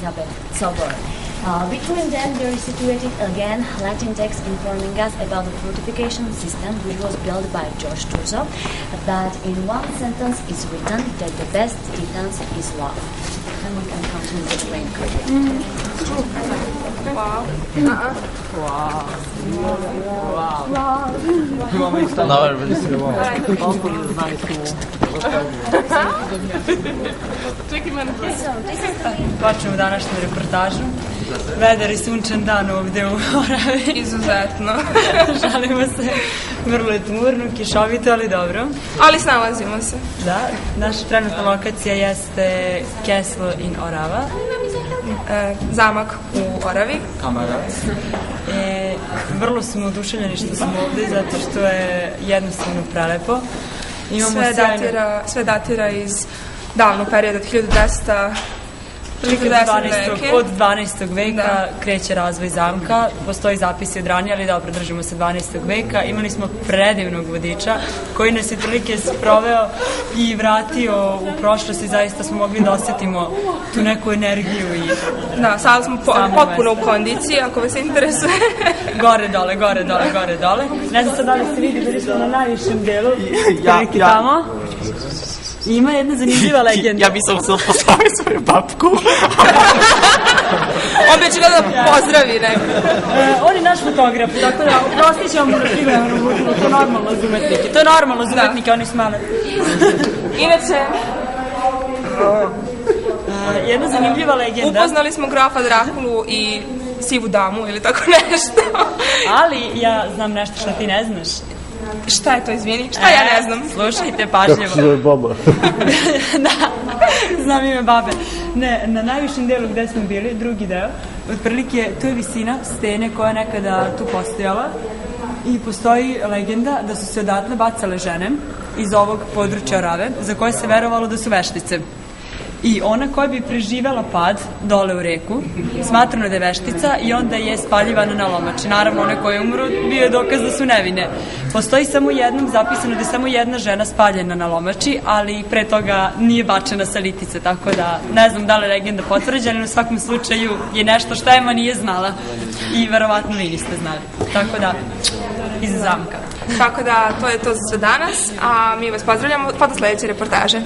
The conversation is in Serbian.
Elizabeth Sobor. Between them, there is situated again Latin text informing us about the fortification system which was built by George Tuzo, but in one sentence is written that the best defense is love. And we can continue the train. Wow. Čekaj mene. Počnemo današnju reportažu. Vedar i sunčan dan ovde u Oravi. Izuzetno. Žalimo se. Vrlo je tmurno, kišovito, ali dobro. Ali snalazimo se. Da, naša trenutna lokacija jeste Castle in Orava. Zamak u Oravi. Vrlo smo oduševljeni što smo ovde, zato što je jednostavno prelepo. Sve datira iz davnog perioda, od 1200 od 12. veka kreće razvoj zamka, postoji zapisi od ranije, ali dobro, držimo se 12. veka. Imali smo predivnog vodiča koji nas je prilike sproveo i vratio u prošlost i zaista smo mogli da osetimo tu neku energiju. Da, sada smo potpuno u kondiciji, ako vas interesuje. Gore, dole, gore, dole, gore, dole. Ne znam sad da li se vidi, bili smo na najvišem delu, prilike tamo. Ima jedna zanimljiva legenda. Ja bi sam htjela pozdraviti svoju babku. On bi očigledno da pozdravi neko. On je naš fotograf, tako da oprostit ćemo mu da prigledamo budemo. To je normalno za umetnike. To je normalno za umetnike, oni smale. Inače, jedna zanimljiva legenda. Upoznali smo grafa Drakulu i sivu damu ili tako nešto. Ali ja znam nešto što ti ne znaš. Šta je to, izvini? Šta ja ne znam? Slušajte pažljivo. Kako se zove baba? Da, znam ime babe. Ne, na najvišem delu gde smo bili, drugi deo, otprilike to je visina stene koja je nekada tu postojala i postoji legenda da su se odatle bacale žene iz ovog područja Orave, za koje se verovalo da su veštice. I ona koja bi preživela pad dole u reku, smatrano da je veštica i onda je spaljivana na lomači. Naravno, one koje umru bio je dokaz da su nevine. Postoji samo jednom zapisano da je samo jedna žena spaljena na lomači, ali pre toga nije bačena sa litice, tako da ne znam da li je legenda potvrđena, ali u svakom slučaju je nešto što Ema nije znala i verovatno vi niste znali. Tako da, iz zamka. Tako da, to je to za sve danas, a mi vas pozdravljamo pa do sledeće reportaže.